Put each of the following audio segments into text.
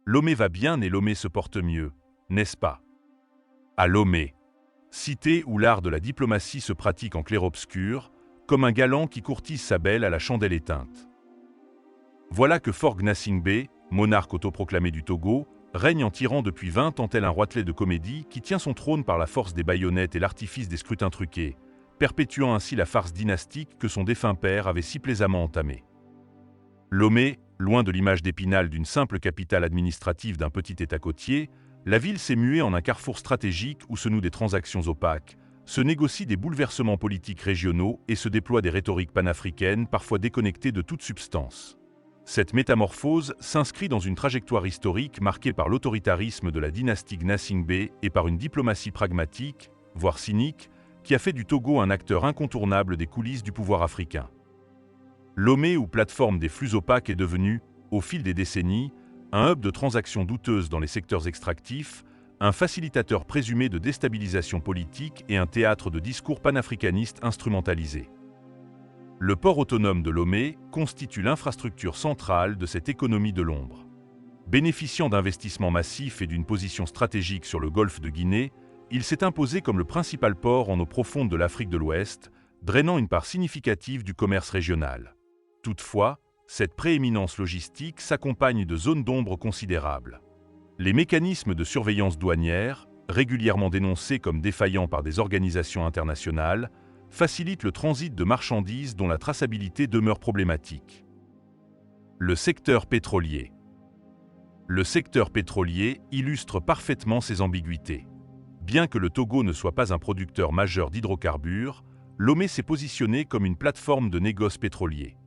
Lomé va bien et Lomé se porte mieux, n'est-ce pas? À Lomé, cité où l'art de la diplomatie se pratique en clair-obscur, comme un galant qui courtise sa belle à la chandelle éteinte. Voilà que Faure Gnassingbé, monarque autoproclamé du Togo, règne en tyran depuis 20 ans tel un roitelet de comédie qui tient son trône par la force des baïonnettes et l'artifice des scrutins truqués, perpétuant ainsi la farce dynastique que son défunt père avait si plaisamment entamée. Lomé, loin de l'image d'Épinal d'une simple capitale administrative d'un petit État côtier, la ville s'est muée en un carrefour stratégique où se nouent des transactions opaques, se négocient des bouleversements politiques régionaux et se déploient des rhétoriques panafricaines parfois déconnectées de toute substance. Cette métamorphose s'inscrit dans une trajectoire historique marquée par l'autoritarisme de la dynastie Gnassingbé et par une diplomatie pragmatique, voire cynique, qui a fait du Togo un acteur incontournable des coulisses du pouvoir africain. Lomé ou plateforme des flux opaques est devenu, au fil des décennies, un hub de transactions douteuses dans les secteurs extractifs, un facilitateur présumé de déstabilisation politique et un théâtre de discours panafricanistes instrumentalisés. Le port autonome de Lomé constitue l'infrastructure centrale de cette économie de l'ombre. Bénéficiant d'investissements massifs et d'une position stratégique sur le golfe de Guinée, il s'est imposé comme le principal port en eau profonde de l'Afrique de l'Ouest, drainant une part significative du commerce régional. Toutefois, cette prééminence logistique s'accompagne de zones d'ombre considérables. Les mécanismes de surveillance douanière, régulièrement dénoncés comme défaillants par des organisations internationales, facilitent le transit de marchandises dont la traçabilité demeure problématique. Le secteur pétrolier. Le secteur pétrolier illustre parfaitement ces ambiguïtés. Bien que le Togo ne soit pas un producteur majeur d'hydrocarbures, Lomé s'est positionné comme une plateforme de négoce pétrolier.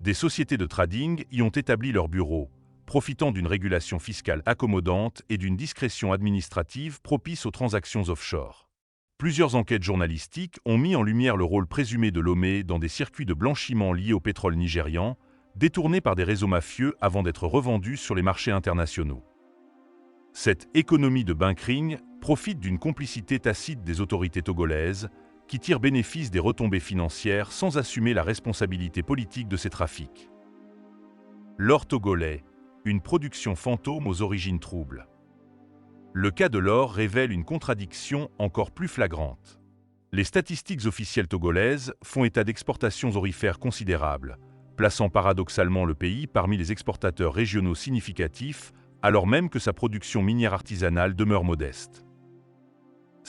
Des sociétés de trading y ont établi leurs bureaux, profitant d'une régulation fiscale accommodante et d'une discrétion administrative propice aux transactions offshore. Plusieurs enquêtes journalistiques ont mis en lumière le rôle présumé de Lomé dans des circuits de blanchiment liés au pétrole nigérian, détournés par des réseaux mafieux avant d'être revendus sur les marchés internationaux. Cette économie de bunkering profite d'une complicité tacite des autorités togolaises, qui tirent bénéfice des retombées financières sans assumer la responsabilité politique de ces trafics. L'or togolais, une production fantôme aux origines troubles. Le cas de l'or révèle une contradiction encore plus flagrante. Les statistiques officielles togolaises font état d'exportations aurifères considérables, plaçant paradoxalement le pays parmi les exportateurs régionaux significatifs, alors même que sa production minière artisanale demeure modeste.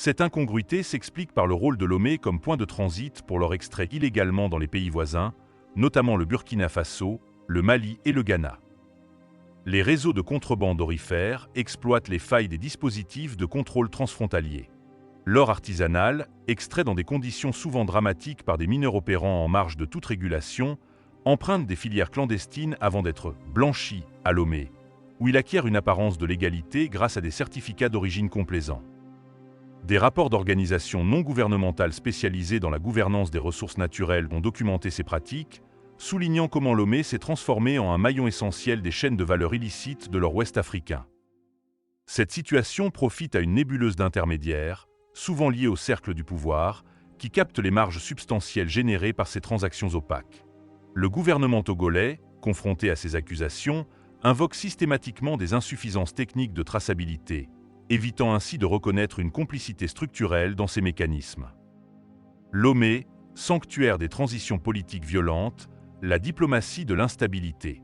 Cette incongruité s'explique par le rôle de Lomé comme point de transit pour l'or extrait illégalement dans les pays voisins, notamment le Burkina Faso, le Mali et le Ghana. Les réseaux de contrebande aurifères exploitent les failles des dispositifs de contrôle transfrontaliers. L'or artisanal, extrait dans des conditions souvent dramatiques par des mineurs opérant en marge de toute régulation, emprunte des filières clandestines avant d'être blanchi à Lomé, où il acquiert une apparence de légalité grâce à des certificats d'origine complaisants. Des rapports d'organisations non gouvernementales spécialisées dans la gouvernance des ressources naturelles ont documenté ces pratiques, soulignant comment Lomé s'est transformé en un maillon essentiel des chaînes de valeur illicites de l'or ouest africain. Cette situation profite à une nébuleuse d'intermédiaires, souvent liée au cercle du pouvoir, qui captent les marges substantielles générées par ces transactions opaques. Le gouvernement togolais, confronté à ces accusations, invoque systématiquement des insuffisances techniques de traçabilité, évitant ainsi de reconnaître une complicité structurelle dans ces mécanismes. Lomé, sanctuaire des transitions politiques violentes, la diplomatie de l'instabilité.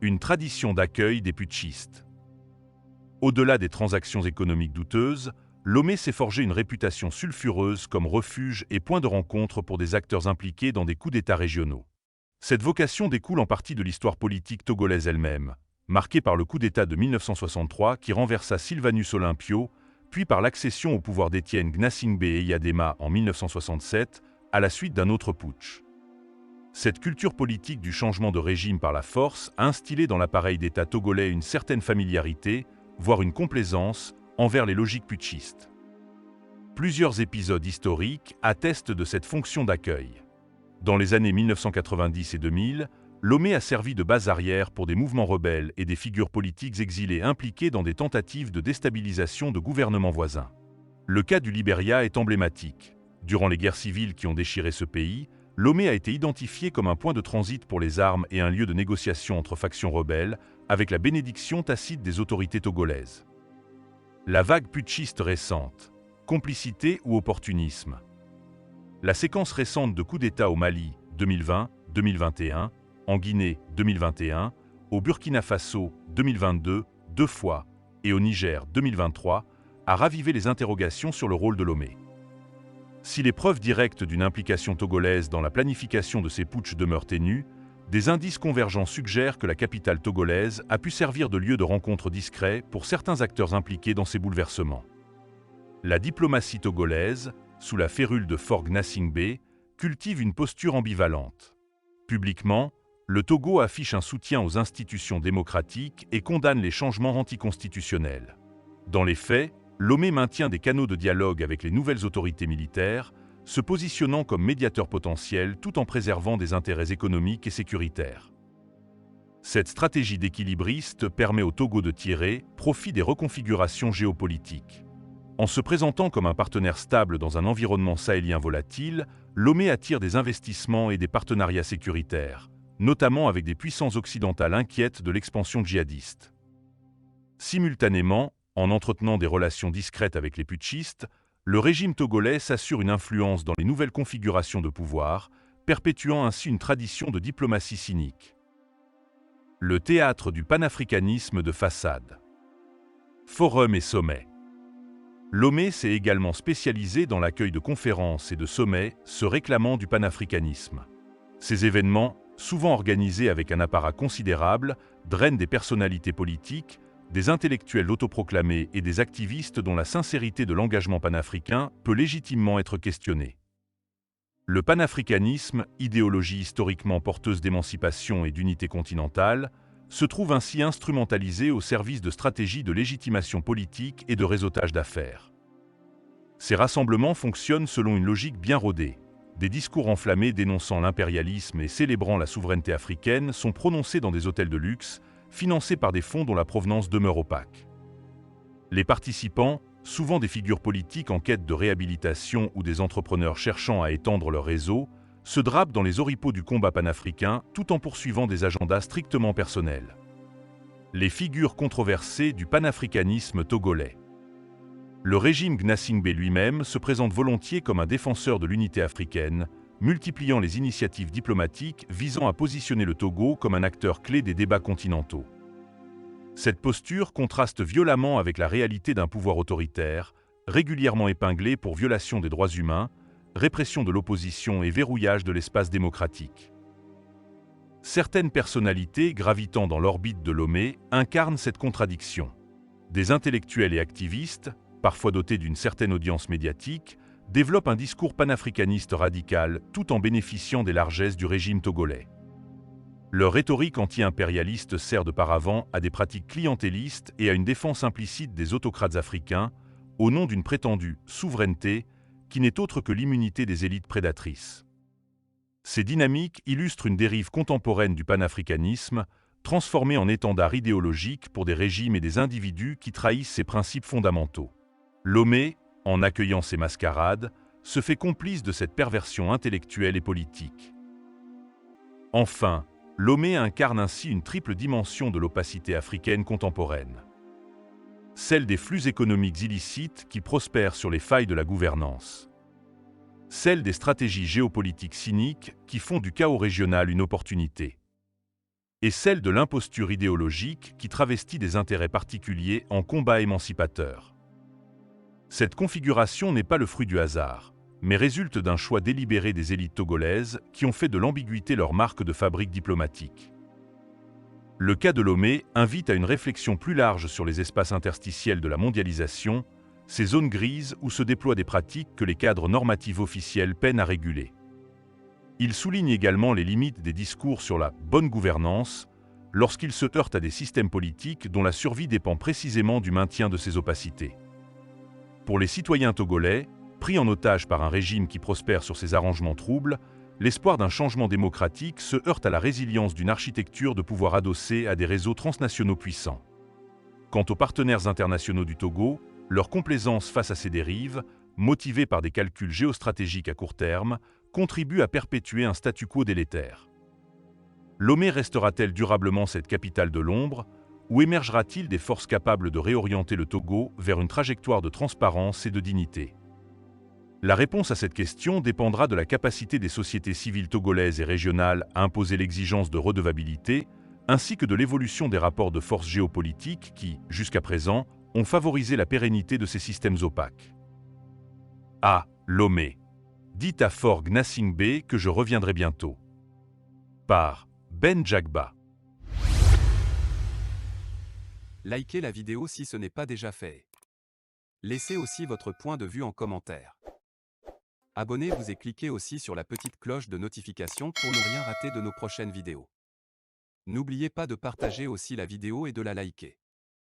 Une tradition d'accueil des putschistes. Au-delà des transactions économiques douteuses, Lomé s'est forgé une réputation sulfureuse comme refuge et point de rencontre pour des acteurs impliqués dans des coups d'État régionaux. Cette vocation découle en partie de l'histoire politique togolaise elle-même, marquée par le coup d'État de 1963 qui renversa Sylvanus Olympio, puis par l'accession au pouvoir d'Étienne Gnassingbé Eyadema en 1967, à la suite d'un autre putsch. Cette culture politique du changement de régime par la force a instillé dans l'appareil d'État togolais une certaine familiarité, voire une complaisance, envers les logiques putschistes. Plusieurs épisodes historiques attestent de cette fonction d'accueil. Dans les années 1990 et 2000, Lomé a servi de base arrière pour des mouvements rebelles et des figures politiques exilées impliquées dans des tentatives de déstabilisation de gouvernements voisins. Le cas du Libéria est emblématique. Durant les guerres civiles qui ont déchiré ce pays, Lomé a été identifié comme un point de transit pour les armes et un lieu de négociation entre factions rebelles, avec la bénédiction tacite des autorités togolaises. La vague putschiste récente, complicité ou opportunisme. La séquence récente de coups d'État au Mali 2020-2021, en Guinée 2021, au Burkina Faso 2022, 2 fois, et au Niger 2023, a ravivé les interrogations sur le rôle de Lomé. Si les preuves directes d'une implication togolaise dans la planification de ces putschs demeurent ténues, des indices convergents suggèrent que la capitale togolaise a pu servir de lieu de rencontre discret pour certains acteurs impliqués dans ces bouleversements. La diplomatie togolaise, sous la férule de Faure Gnassingbé, cultive une posture ambivalente. Publiquement, le Togo affiche un soutien aux institutions démocratiques et condamne les changements anticonstitutionnels. Dans les faits, Lomé maintient des canaux de dialogue avec les nouvelles autorités militaires, se positionnant comme médiateur potentiel tout en préservant des intérêts économiques et sécuritaires. Cette stratégie d'équilibriste permet au Togo de tirer profit des reconfigurations géopolitiques. En se présentant comme un partenaire stable dans un environnement sahélien volatile, Lomé attire des investissements et des partenariats sécuritaires, notamment avec des puissances occidentales inquiètes de l'expansion djihadiste. Simultanément, en entretenant des relations discrètes avec les putschistes, le régime togolais s'assure une influence dans les nouvelles configurations de pouvoir, perpétuant ainsi une tradition de diplomatie cynique. Le théâtre du panafricanisme de façade. Forums et sommets. Lomé s'est également spécialisé dans l'accueil de conférences et de sommets se réclamant du panafricanisme. Ces événements, souvent organisés avec un apparat considérable, drainent des personnalités politiques, des intellectuels autoproclamés et des activistes dont la sincérité de l'engagement panafricain peut légitimement être questionnée. Le panafricanisme, idéologie historiquement porteuse d'émancipation et d'unité continentale, se trouve ainsi instrumentalisé au service de stratégies de légitimation politique et de réseautage d'affaires. Ces rassemblements fonctionnent selon une logique bien rodée. Des discours enflammés dénonçant l'impérialisme et célébrant la souveraineté africaine sont prononcés dans des hôtels de luxe, financés par des fonds dont la provenance demeure opaque. Les participants, souvent des figures politiques en quête de réhabilitation ou des entrepreneurs cherchant à étendre leur réseau, se drapent dans les oripeaux du combat panafricain tout en poursuivant des agendas strictement personnels. Les figures controversées du panafricanisme togolais. Le régime Gnassingbé lui-même se présente volontiers comme un défenseur de l'unité africaine, multipliant les initiatives diplomatiques visant à positionner le Togo comme un acteur clé des débats continentaux. Cette posture contraste violemment avec la réalité d'un pouvoir autoritaire, régulièrement épinglé pour violation des droits humains, répression de l'opposition et verrouillage de l'espace démocratique. Certaines personnalités gravitant dans l'orbite de Lomé incarnent cette contradiction. Des intellectuels et activistes, parfois dotés d'une certaine audience médiatique, développent un discours panafricaniste radical tout en bénéficiant des largesses du régime togolais. Leur rhétorique anti-impérialiste sert de paravent à des pratiques clientélistes et à une défense implicite des autocrates africains, au nom d'une prétendue souveraineté qui n'est autre que l'immunité des élites prédatrices. Ces dynamiques illustrent une dérive contemporaine du panafricanisme, transformée en étendard idéologique pour des régimes et des individus qui trahissent ses principes fondamentaux. Lomé, en accueillant ces mascarades, se fait complice de cette perversion intellectuelle et politique. Enfin, Lomé incarne ainsi une triple dimension de l'opacité africaine contemporaine. Celle des flux économiques illicites qui prospèrent sur les failles de la gouvernance. Celle des stratégies géopolitiques cyniques qui font du chaos régional une opportunité. Et celle de l'imposture idéologique qui travestit des intérêts particuliers en combat émancipateur. Cette configuration n'est pas le fruit du hasard, mais résulte d'un choix délibéré des élites togolaises qui ont fait de l'ambiguïté leur marque de fabrique diplomatique. Le cas de Lomé invite à une réflexion plus large sur les espaces interstitiels de la mondialisation, ces zones grises où se déploient des pratiques que les cadres normatifs officiels peinent à réguler. Il souligne également les limites des discours sur la bonne gouvernance lorsqu'ils se heurtent à des systèmes politiques dont la survie dépend précisément du maintien de ces opacités. Pour les citoyens togolais, pris en otage par un régime qui prospère sur ces arrangements troubles, l'espoir d'un changement démocratique se heurte à la résilience d'une architecture de pouvoir adossée à des réseaux transnationaux puissants. Quant aux partenaires internationaux du Togo, leur complaisance face à ces dérives, motivée par des calculs géostratégiques à court terme, contribue à perpétuer un statu quo délétère. Lomé restera-t-elle durablement cette capitale de l'ombre, Ou émergera-t-il des forces capables de réorienter le Togo vers une trajectoire de transparence et de dignité? La réponse à cette question dépendra de la capacité des sociétés civiles togolaises et régionales à imposer l'exigence de redevabilité, ainsi que de l'évolution des rapports de force géopolitiques qui, jusqu'à présent, ont favorisé la pérennité de ces systèmes opaques. À Lomé. Dites à Fort Gnassingbé que je reviendrai bientôt. Par Ben Jagba. Likez la vidéo si ce n'est pas déjà fait. Laissez aussi votre point de vue en commentaire. Abonnez-vous et cliquez aussi sur la petite cloche de notification pour ne rien rater de nos prochaines vidéos. N'oubliez pas de partager aussi la vidéo et de la liker.